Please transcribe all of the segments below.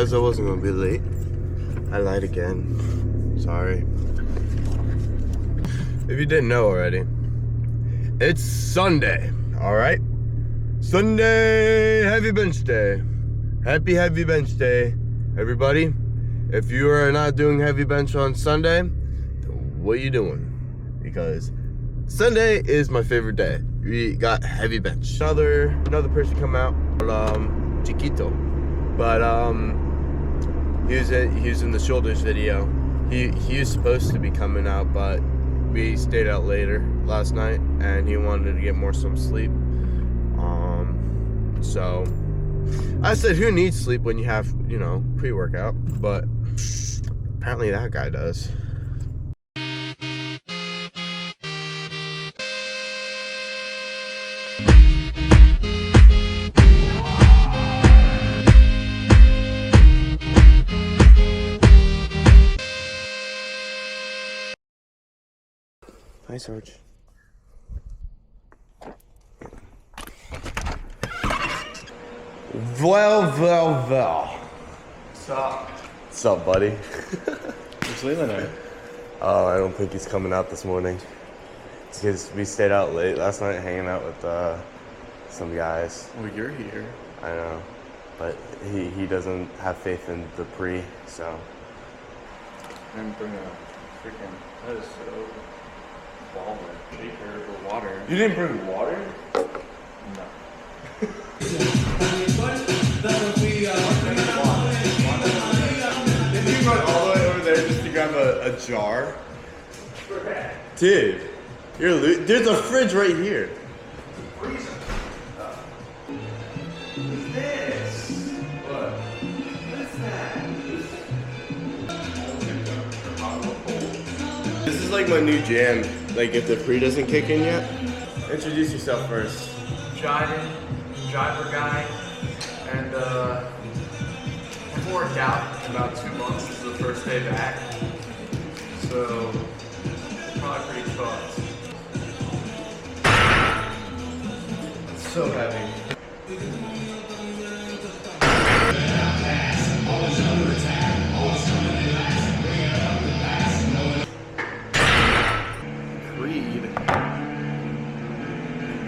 guys I wasn't gonna be late. I lied again. Sorry. If you didn't know already, it's Sunday, alright? Sunday, heavy bench day. Happy heavy bench day, everybody. If you are not doing heavy bench on Sunday, what are you doing? Because Sunday is my favorite day. We got heavy bench. Another person come out, Chiquito, but he was in the shoulders video. He was supposed to be coming out, but we stayed out later last night, and he wanted to get some sleep. So I said, who needs sleep when you have, pre-workout? But apparently that guy does. Hi, Sarge. Well. What's up? What's up, buddy? What's Leland at? Oh, I don't think he's coming out this morning. It's because we stayed out late last night hanging out with some guys. Well, you're here. I know, but he doesn't have faith in the pre, so. I didn't bring a freaking, that is so baller. Shaker or water. You didn't bring water? No. Did you run all the way over there just to grab a jar? Dude, there's a fridge right here. What's this? What? What's that? This is like my new jam. Like if the pre doesn't kick in yet. Introduce yourself first. Driver guy, and I've worked out in about 2 months. This is the first day back, so probably pretty fucked. It's so heavy.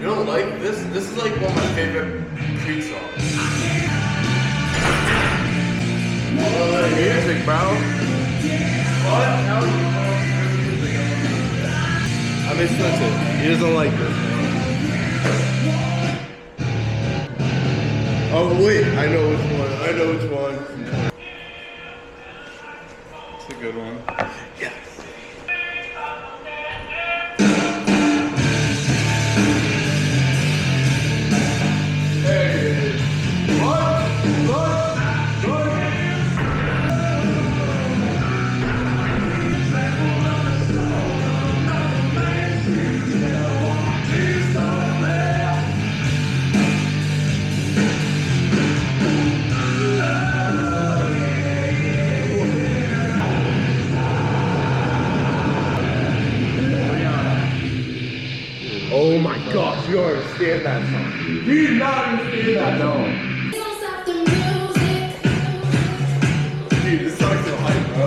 You don't like this? This is like one of my favorite Creed songs. Music, bro. What? I'm explicit. He doesn't like this. Oh wait, I know which one. It's a good one. Yes. Oh my gosh, you don't understand that song. You do not understand that song. Dude, this song's so hype, bro.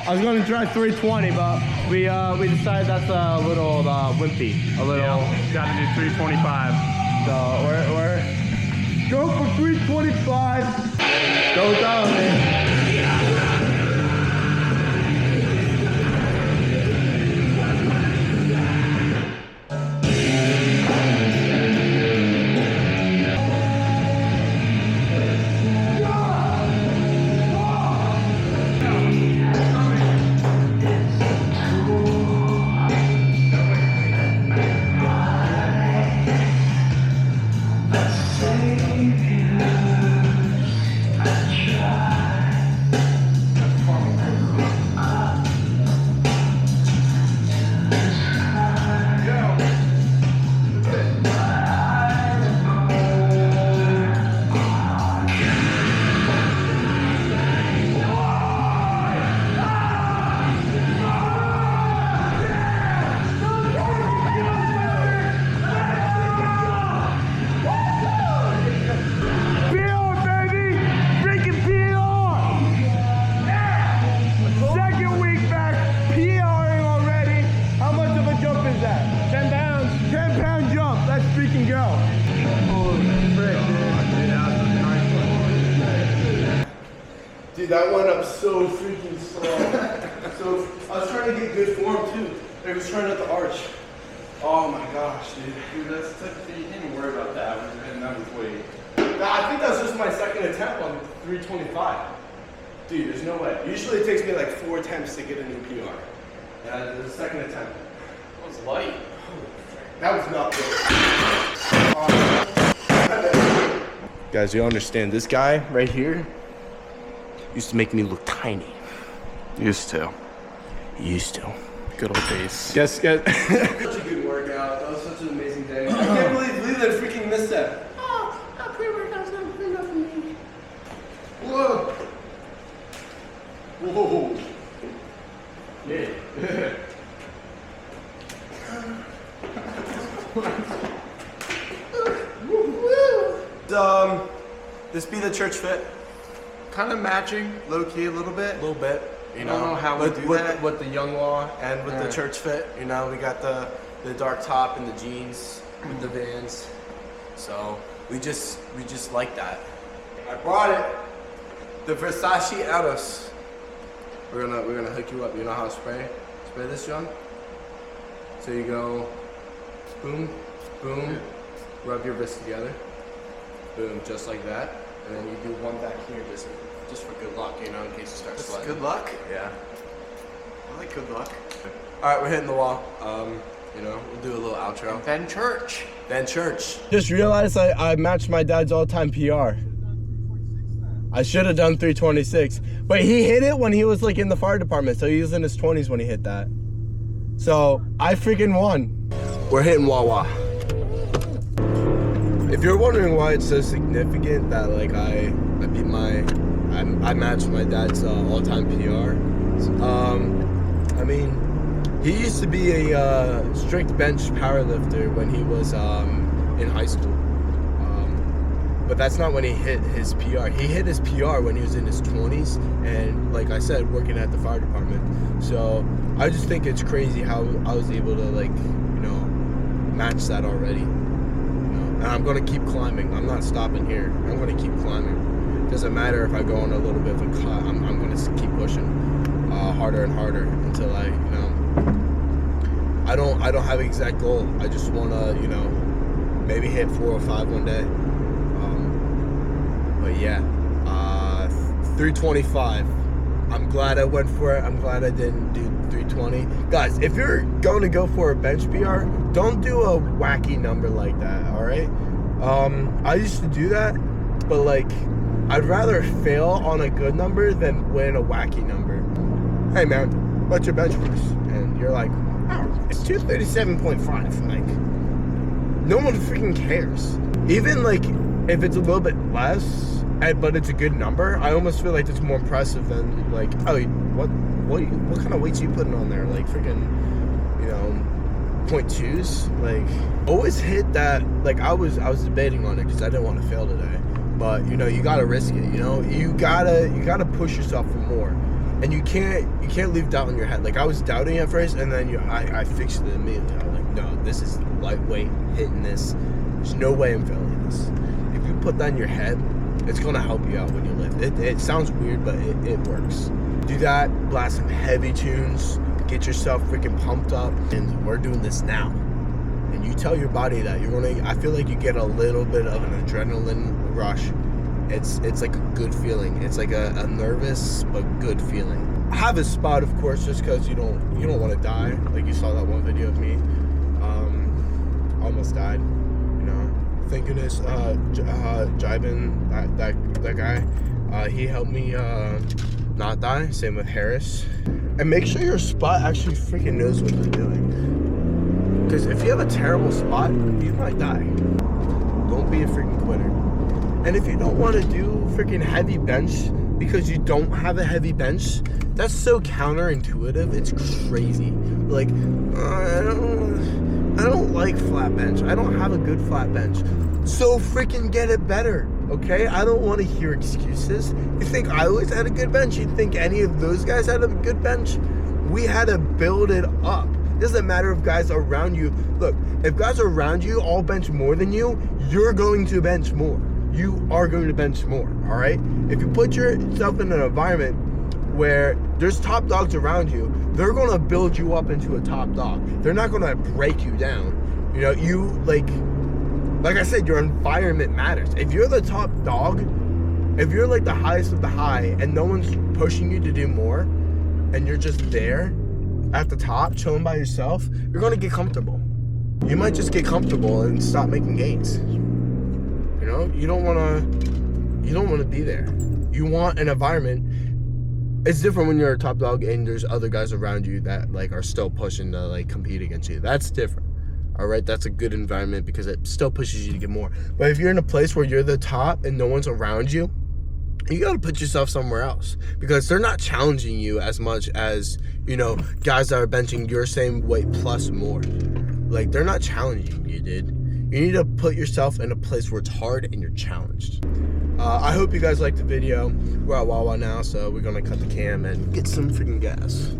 I was going to try 320, but we decided that's a little wimpy. A little. Yeah, got to do 325. So we're go for 325. Go down, man. Dude, that went up so freaking slow. So I was trying to get good form too. I was trying not to arch. Oh my gosh, dude. Dude, that's you didn't even worry about that when you're hitting that with weight. I think that was just my second attempt on 325. Dude, there's no way. Usually it takes me like 4 attempts to get a new PR. Yeah, the second attempt. That was light. That was not good. Guys, you understand, this guy right here used to make me look tiny. Used to. Good old days. Yes. Such a good workout. That was such an amazing day. I can't believe Leland freaking missed that. Oh, that pre-workout's not good enough for me. Whoa. Whoa. Yeah. This be the church fit. Kind of matching, low key a little bit. A little bit, you know. I don't know how we do that. With the young law and with the church fit, you know, we got the dark top and the jeans with the Vans. So we just like that. I brought it. The Versace Eros. We're gonna hook you up. You know how to spray this, John? So you go, boom, boom, rub your wrists together, boom, just like that, and then you do one back here, just for good luck, you know, in case you start sweating. Good luck. Yeah. I like good luck. All right, we're hitting the wall. You know, we'll do a little outro. And then church. Just realized I matched my dad's all-time PR. I should have done 326, but he hit it when he was like in the fire department, so he was in his 20s when he hit that. So I freaking won. We're hitting Wawa. If you're wondering why it's so significant that like I matched my dad's all-time PR, I mean, he used to be a strict bench powerlifter when he was in high school. But that's not when he hit his PR. He hit his PR when he was in his 20s and, like I said, working at the fire department. So I just think it's crazy how I was able to, like, you know, match that already. You know? And I'm going to keep climbing. I'm not stopping here. I'm going to keep climbing. Doesn't matter if I go on a little bit of a cut. I'm going to keep pushing harder and harder until I, you know, I don't have an exact goal. I just want to, you know, maybe hit 405 one day. But yeah, 325. I'm glad I went for it. I'm glad I didn't do 320. Guys, if you're going to go for a bench PR, don't do a wacky number like that, all right? I used to do that, but like, I'd rather fail on a good number than win a wacky number. Hey man, what's your bench press? And you're like, oh, it's 237.5. Like, no one freaking cares. Even like, if it's a little bit less, but it's a good number, I almost feel like it's more impressive than like, oh, what kind of weights are you putting on there? Like freaking, you know, 0.2s. Like, always hit that. Like I was debating on it because I didn't want to fail today. But you know, you gotta risk it. You know, you gotta push yourself for more. And you can't leave doubt in your head. Like, I was doubting at first, and then I fixed it immediately. I was like, no, this is lightweight, hitting this. There's no way I'm failing this. If you put that in your head, it's gonna help you out when you lift. It sounds weird, but it works. Do that, blast some heavy tunes, get yourself freaking pumped up, and we're doing this now. And you tell your body that you're gonna, I feel like you get a little bit of an adrenaline rush. It's like a good feeling. It's like a nervous but good feeling. Have a spot, of course, just because you don't want to die. Like you saw that one video of me, almost died. You know, thank goodness, Jibin, that guy, he helped me not die. Same with Harris. And make sure your spot actually freaking knows what they're doing. Because if you have a terrible spot, you might die. Don't be a freaking quitter. And if you don't want to do freaking heavy bench because you don't have a heavy bench, that's so counterintuitive. It's crazy. Like, I don't like flat bench. I don't have a good flat bench. So freaking get it better, okay? I don't want to hear excuses. You think I always had a good bench? You think any of those guys had a good bench? We had to build it up. It doesn't matter if guys around you, look, if guys around you all bench more than you, you're going to bench more. You are going to bench more, all right? If you put yourself in an environment where there's top dogs around you, they're going to build you up into a top dog. They're not going to break you down. You know, you, like I said, your environment matters. If you're the top dog, if you're like the highest of the high and no one's pushing you to do more and you're just there at the top chilling by yourself, you're going to get comfortable. You might just get comfortable and stop making gains. You know, you don't want to be there. You want an environment. It's different when you're a top dog and there's other guys around you that like are still pushing to like compete against you. That's different. All right, that's a good environment because it still pushes you to get more. But if you're in a place where you're the top and no one's around you, you got to put yourself somewhere else because they're not challenging you as much as, you know, guys that are benching your same weight plus more. Like, they're not challenging you, dude. You need to put yourself in a place where it's hard and you're challenged. I hope you guys liked the video. We're at Wawa now, so we're gonna cut the cam and get some freaking gas.